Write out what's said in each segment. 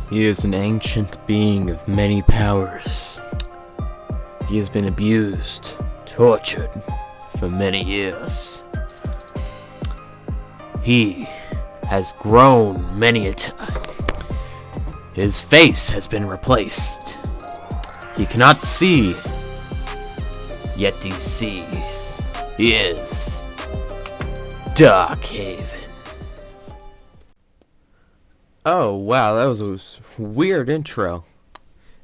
He is an ancient being of many powers. He has been abused, tortured for many years. He has grown many a time. His face has been replaced. He cannot see, yet he sees. He is Darkhaven. Oh wow, that was a weird intro.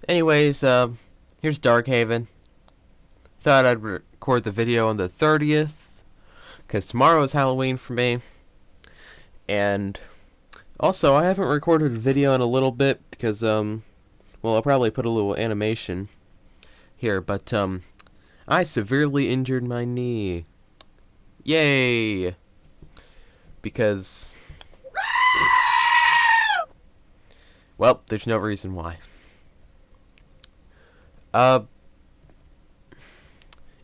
Anyways, here's Darkhaven. Thought I'd record the video on the 30th, because tomorrow is Halloween for me. And also, I haven't recorded a video in a little bit because, well, I'll probably put a little animation here, but, I severely injured my knee. Yay! Because, well, there's no reason why.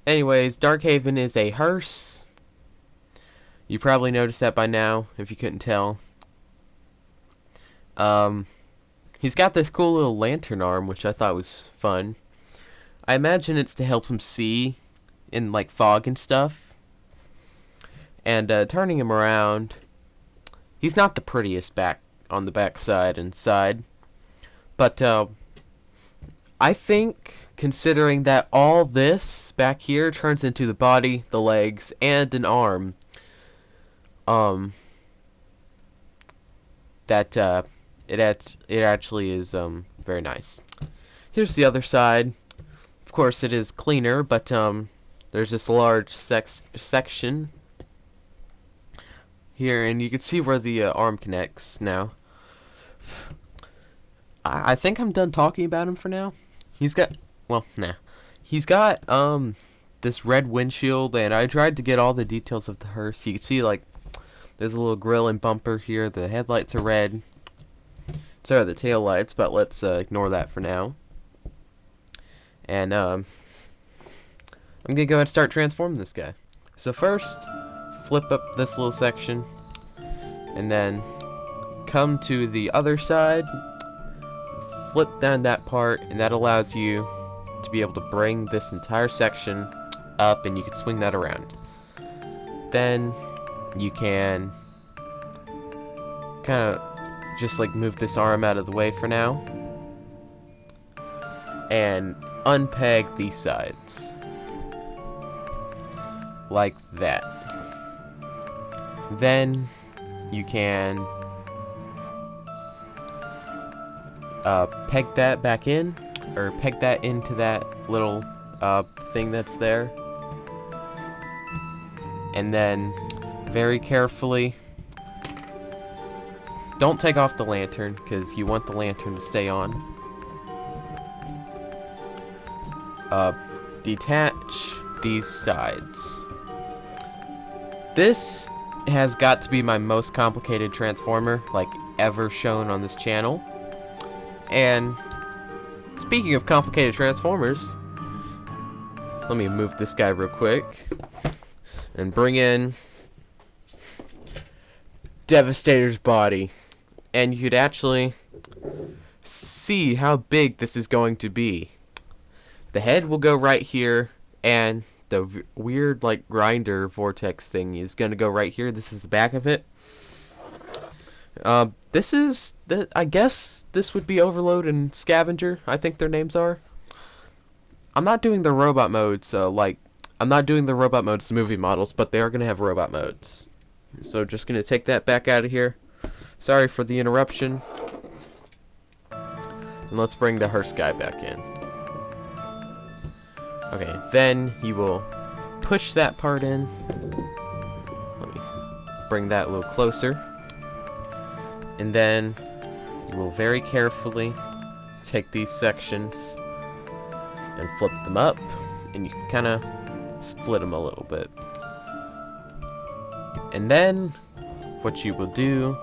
Anyways, Darkhaven is a hearse. You probably noticed that by now, if you couldn't tell. He's got this cool little lantern arm, which I thought was fun. I imagine it's to help him see in, like, fog and stuff. And, turning him around, he's not the prettiest back on the back side and side. But, I think, considering that all this back here turns into the body, the legs, and an arm, that, it actually is, very nice. Here's the other side. Of course, it is cleaner, but, there's this large section here, and you can see where the, arm connects now. I think I'm done talking about him for now. He's got, well, nah. He's got, this red windshield, and I tried to get all the details of the hearse. You can see, like, there's a little grill and bumper here. The headlights are red. So are the tail lights, but let's ignore that for now. And I'm gonna go ahead and start transforming this guy. So first, flip up this little section, and then come to the other side, flip down that part, and that allows you to be able to bring this entire section up, and you can swing that around. Then you can kind of just like move this arm out of the way for now and unpeg these sides like that. Then you can peg that back in, or peg that into that little thing that's there, and then very carefully, don't take off the lantern because you want the lantern to stay on. Detach these sides. This has got to be my most complicated transformer like ever shown on this channel. And speaking of complicated transformers, let me move this guy real quick and bring in Devastator's body, and you could actually see how big this is going to be. The head will go right here, and the weird like grinder vortex thing is going to go right here. This is the back of it. This is I guess this would be Overload and Scavenger, I think their names are. I'm not doing the robot modes, so like I'm not doing the robot modes to movie models, but they are going to have robot modes. So just going to take that back out of here. Sorry for the interruption. And let's bring the hearse guy back in. Okay, then you will push that part in. Let me bring that a little closer. And then you will very carefully take these sections and flip them up. And you kind of split them a little bit. And then what you will do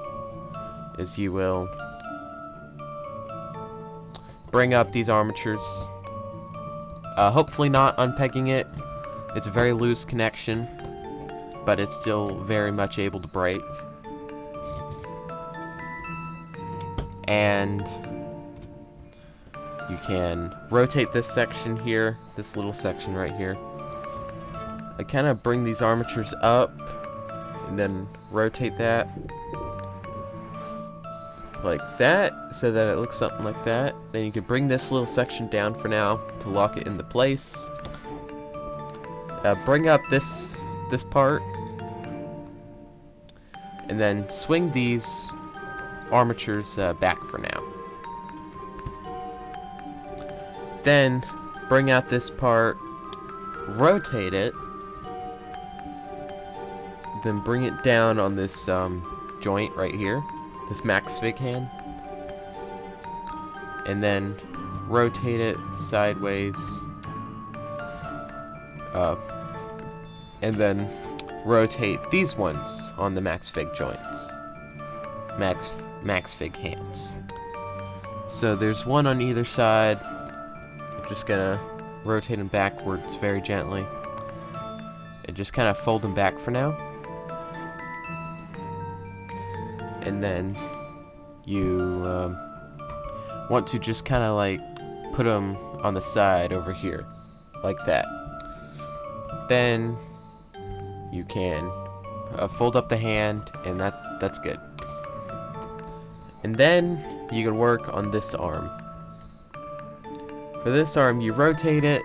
is you will bring up these armatures. Hopefully not unpegging it. It's a very loose connection, but it's still very much able to break. And you can rotate this section here, this little section right here. I kind of bring these armatures up and then rotate that like that so that it looks something like that. Then you can bring this little section down for now to lock it into place. Bring up this part and then swing these armatures back for now. Then bring out this part, rotate it, then bring it down on this joint right here, this max fig hand, and then rotate it sideways, and then rotate these ones on the max fig joints, max fig hands. So there's one on either side. I'm just gonna rotate them backwards very gently and just kind of fold them back for now. And then you want to just kind of like put them on the side over here like that. Then you can fold up the hand, and that's good. And then you can work on this arm. For this arm, you rotate it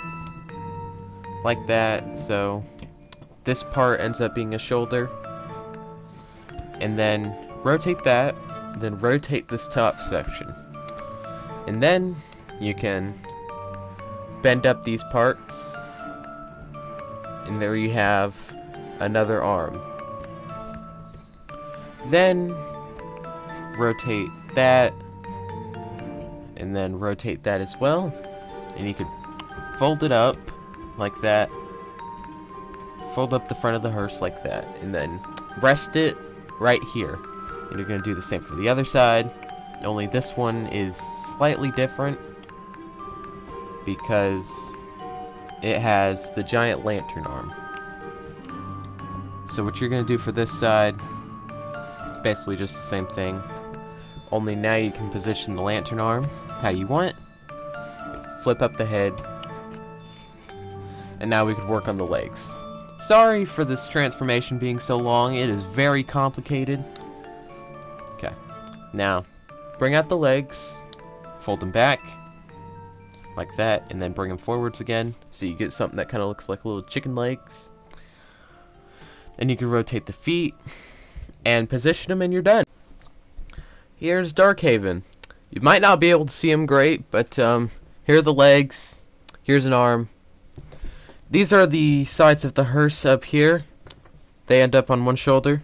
like that, so this part ends up being a shoulder. And then rotate that, then rotate this top section. And then you can bend up these parts, and there you have another arm. Then rotate that, and then rotate that as well. And you could fold it up like that, fold up the front of the hearse like that, and then rest it right here. And you're going to do the same for the other side, only this one is slightly different because it has the giant lantern arm. So what you're going to do for this side is basically just the same thing, only now you can position the lantern arm how you want. Flip up the head, and now we could work on the legs. Sorry for this transformation being so long, it is very complicated. Okay, now bring out the legs, fold them back like that, and then bring them forwards again so you get something that kind of looks like little chicken legs. Then you can rotate the feet and position them, and you're done. Here's Darkhaven. You might not be able to see him great, but here are the legs. Here's an arm. These are the sides of the hearse up here. They end up on one shoulder.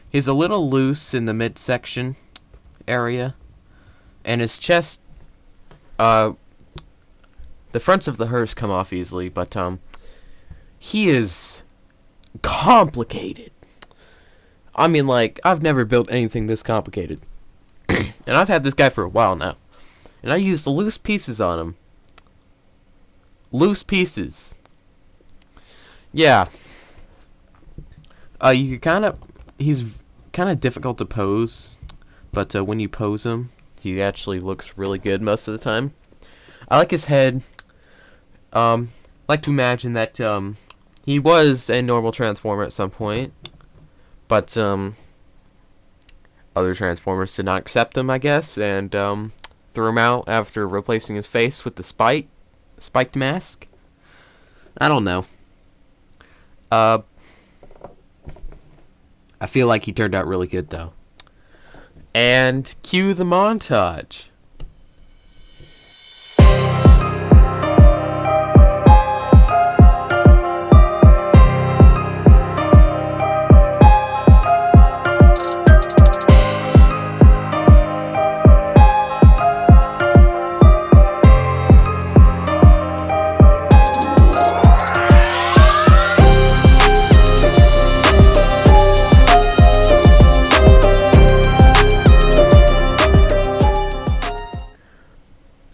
He's a little loose in the midsection area, and his chest, the fronts of the hearse come off easily, but he is complicated. I mean, like, I've never built anything this complicated. And I've had this guy for a while now. And I used loose pieces on him. Loose pieces. Yeah. You kind of... He's kind of difficult to pose. But when you pose him, he actually looks really good most of the time. I like his head. I like to imagine that he was a normal Transformer at some point. But other Transformers did not accept him, I guess. And threw him out after replacing his face with the spiked mask. I don't know. I feel like he turned out really good, though. And cue the montage.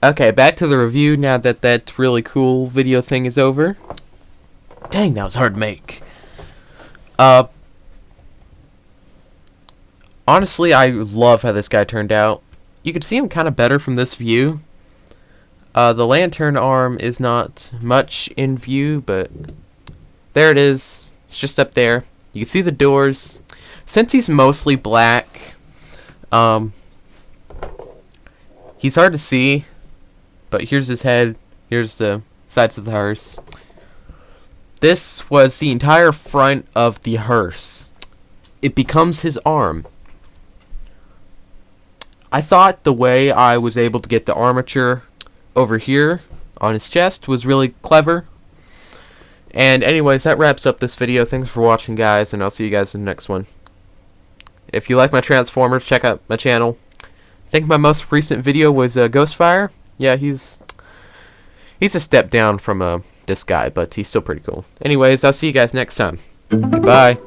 Okay, back to the review now that that really cool video thing is over. Dang, that was hard to make. Honestly, I love how this guy turned out. You could see him kind of better from this view. The lantern arm is not much in view, but there it is. It's just up there. You can see the doors. Since he's mostly black, he's hard to see, but here's his head. Here's the sides of the hearse. This was the entire front of the hearse. It becomes his arm. I thought the way I was able to get the armature over here on his chest was really clever. And anyways, that wraps up this video. Thanks for watching, guys, and I'll see you guys in the next one. If you like my Transformers, check out my channel. I think my most recent video was Ghostfire. Yeah, he's a step down from this guy, but he's still pretty cool. Anyways, I'll see you guys next time. Goodbye.